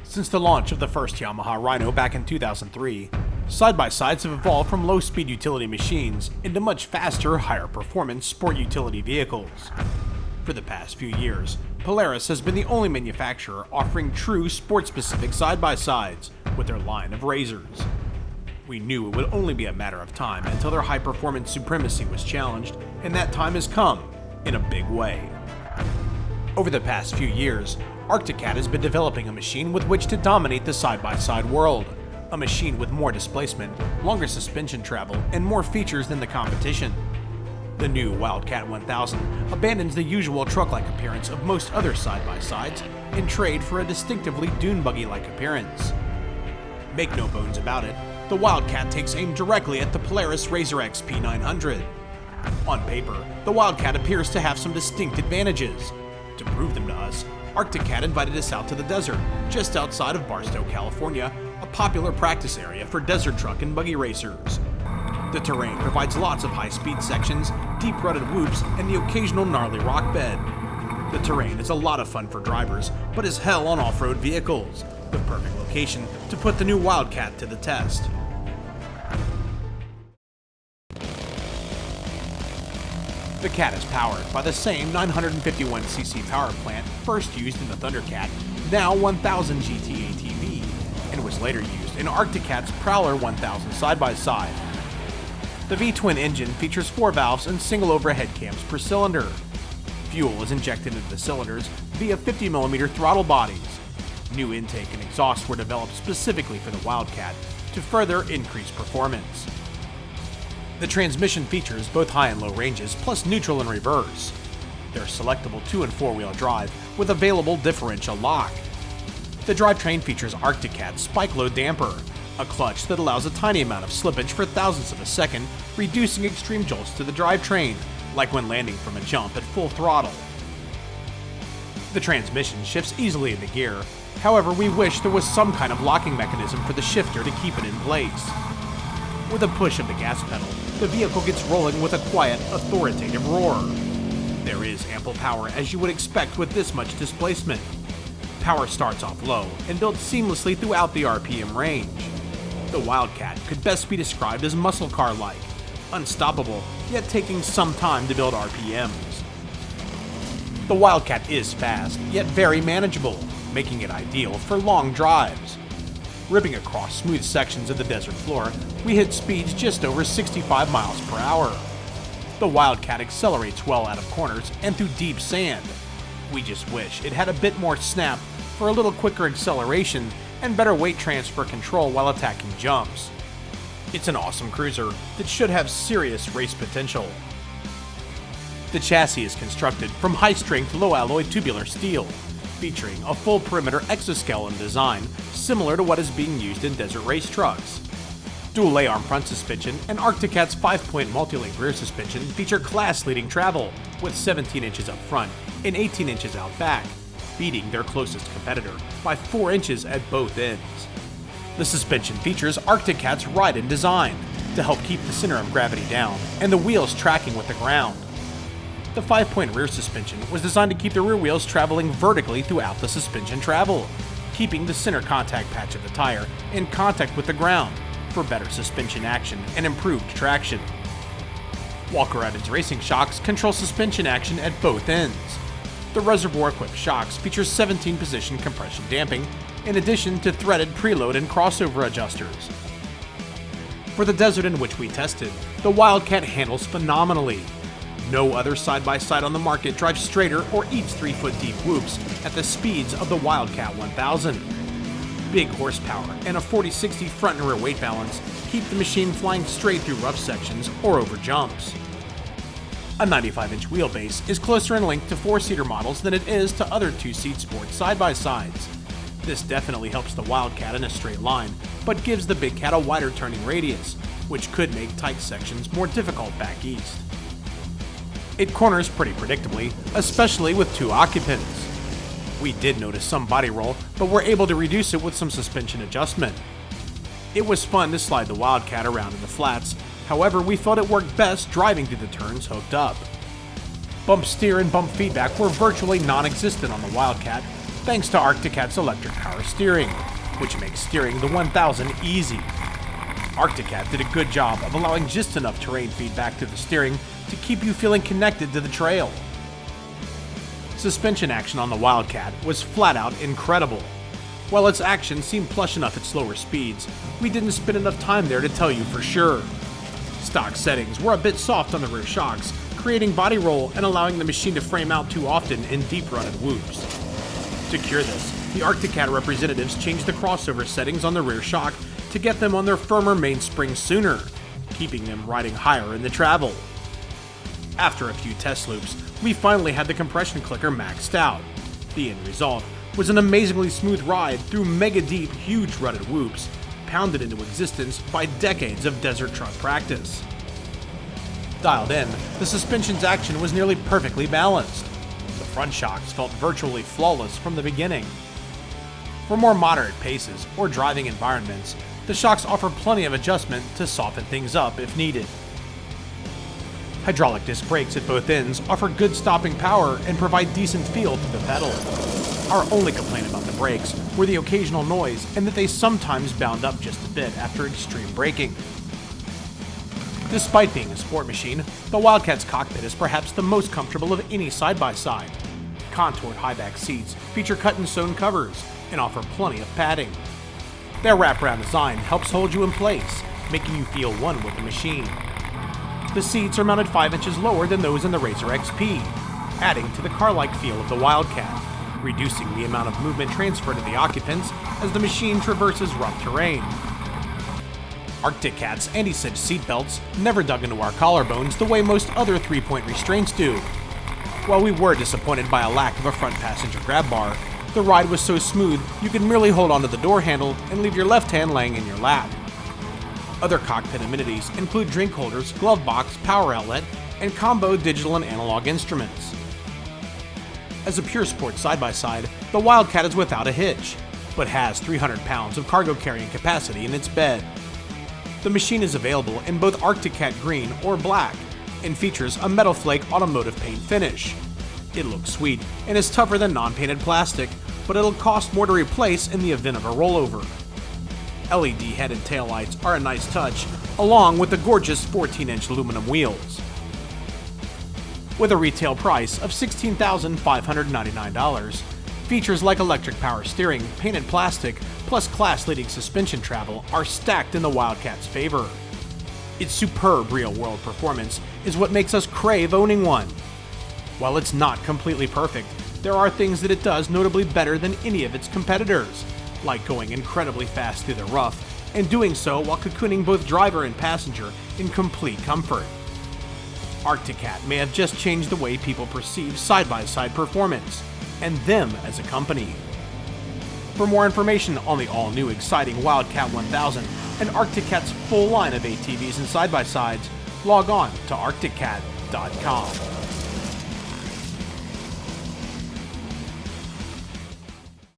Since the launch of the first Yamaha Rhino back in 2003, side-by-sides have evolved from low-speed utility machines into much faster, higher-performance sport utility vehicles. For the past few years, Polaris has been the only manufacturer offering true sport-specific side-by-sides with their line of RZRs. We knew it would only be a matter of time until their high-performance supremacy was challenged, and that time has come, in a big way. Over the past few years, Wildcat has been developing a machine with which to dominate the side-by-side world. A machine with more displacement, longer suspension travel, and more features than the competition. The new Wildcat 1000 abandons the usual truck-like appearance of most other side-by-sides and trade for a distinctively dune buggy-like appearance. Make no bones about it, the Wildcat takes aim directly at the Polaris RZR XP900. On paper, the Wildcat appears to have some distinct advantages. To prove them to us, Wildcat invited us out to the desert, just outside of Barstow, California, a popular practice area for desert truck and buggy racers. The terrain provides lots of high-speed sections, deep-rutted whoops, and the occasional gnarly rock bed. The terrain is a lot of fun for drivers, but is hell on off-road vehicles, the perfect location to put the new Wildcat to the test. The Cat is powered by the same 951cc power plant first used in the Thundercat, now 1000 GT ATV, and was later used in Wildcat's Prowler 1000 side-by-side. The V-twin engine features 4 valves and single overhead cams per cylinder. Fuel is injected into the cylinders via 50mm throttle bodies. New intake and exhaust were developed specifically for the Wildcat to further increase performance. The transmission features both high and low ranges, plus neutral and reverse. They're selectable 2- and 4-wheel drive with available differential lock. The drivetrain features Wildcat's spike load damper, a clutch that allows a tiny amount of slippage for thousandths of a second, reducing extreme jolts to the drivetrain, like when landing from a jump at full throttle. The transmission shifts easily into gear, however we wish there was some kind of locking mechanism for the shifter to keep it in place. With a push of the gas pedal, the vehicle gets rolling with a quiet, authoritative roar. There is ample power as you would expect with this much displacement. Power starts off low and builds seamlessly throughout the RPM range. The Wildcat could best be described as muscle car-like, unstoppable, yet taking some time to build RPMs. The Wildcat is fast, yet very manageable, making it ideal for long drives. Ripping across smooth sections of the desert floor, we hit speeds just over 65 miles per hour. The Wildcat accelerates well out of corners and through deep sand. We just wish it had a bit more snap for a little quicker acceleration and better weight transfer control while attacking jumps. It's an awesome cruiser that should have serious race potential. The chassis is constructed from high-strength, low-alloy tubular steel, featuring a full perimeter exoskeleton design similar to what is being used in desert race trucks. Dual A-arm front suspension and Wildcat's 5-point multi-link rear suspension feature class-leading travel, with 17 inches up front and 18 inches out back, beating their closest competitor by 4 inches at both ends. The suspension features Wildcat's ride-in design to help keep the center of gravity down and the wheels tracking with the ground. The 5-point rear suspension was designed to keep the rear wheels traveling vertically throughout the suspension travel, keeping the center contact patch of the tire in contact with the ground for better suspension action and improved traction. Walker-Evans racing shocks control suspension action at both ends. The reservoir-equipped shocks feature 17-position compression damping, in addition to threaded preload and crossover adjusters. For the desert in which we tested, the Wildcat handles phenomenally. No other side-by-side on the market drives straighter or eats 3-foot deep whoops at the speeds of the Wildcat 1000. Big horsepower and a 40-60 front and rear weight balance keep the machine flying straight through rough sections or over jumps. A 95-inch wheelbase is closer in length to 4-seater models than it is to other 2-seat sport side-by-sides. This definitely helps the Wildcat in a straight line, but gives the Big Cat a wider turning radius, which could make tight sections more difficult back east. It corners pretty predictably, especially with 2 occupants. We did notice some body roll, but were able to reduce it with some suspension adjustment. It was fun to slide the Wildcat around in the flats, however we felt it worked best driving through the turns hooked up. Bump steer and bump feedback were virtually non-existent on the Wildcat, thanks to Arcticat's electric power steering, which makes steering the 1000 easy. Arcticat did a good job of allowing just enough terrain feedback to the steering to keep you feeling connected to the trail. Suspension action on the Wildcat was flat out incredible. While its action seemed plush enough at slower speeds, we didn't spend enough time there to tell you for sure. Stock settings were a bit soft on the rear shocks, creating body roll and allowing the machine to frame out too often in deep-rutted whoops. To cure this, the Arcticat representatives changed the crossover settings on the rear shock to get them on their firmer mainspring sooner, keeping them riding higher in the travel. After a few test loops, we finally had the compression clicker maxed out. The end result was an amazingly smooth ride through mega deep, huge rutted whoops, pounded into existence by decades of desert truck practice. Dialed in, the suspension's action was nearly perfectly balanced. The front shocks felt virtually flawless from the beginning. For more moderate paces or driving environments, the shocks offer plenty of adjustment to soften things up if needed. Hydraulic disc brakes at both ends offer good stopping power and provide decent feel to the pedal. Our only complaint about the brakes were the occasional noise and that they sometimes bound up just a bit after extreme braking. Despite being a sport machine, the Wildcat's cockpit is perhaps the most comfortable of any side-by-side. Contoured high-back seats feature cut-and-sewn covers and offer plenty of padding. Their wraparound design helps hold you in place, making you feel one with the machine. The seats are mounted 5 inches lower than those in the RZR XP, adding to the car-like feel of the Wildcat, reducing the amount of movement transferred to the occupants as the machine traverses rough terrain. Arcticat's anti-cinch seatbelts never dug into our collarbones the way most other 3-point restraints do. While we were disappointed by a lack of a front passenger grab bar, the ride was so smooth you could merely hold onto the door handle and leave your left hand laying in your lap. Other cockpit amenities include drink holders, glove box, power outlet, and combo digital and analog instruments. As a pure sport side-by-side, the Wildcat is without a hitch, but has 300 pounds of cargo carrying capacity in its bed. The machine is available in both Arcticat green or black, and features a metal flake automotive paint finish. It looks sweet and is tougher than non-painted plastic, but it'll cost more to replace in the event of a rollover. LED-headed taillights are a nice touch, along with the gorgeous 14-inch aluminum wheels. With a retail price of $16,599, features like electric power steering, painted plastic, plus class-leading suspension travel are stacked in the Wildcat's favor. Its superb real-world performance is what makes us crave owning one. While it's not completely perfect, there are things that it does notably better than any of its competitors, like going incredibly fast through the rough, and doing so while cocooning both driver and passenger in complete comfort. Arcticat may have just changed the way people perceive side-by-side performance, and them as a company. For more information on the all-new exciting Wildcat 1000 and Arcticat's full line of ATVs and side-by-sides, log on to arcticat.com.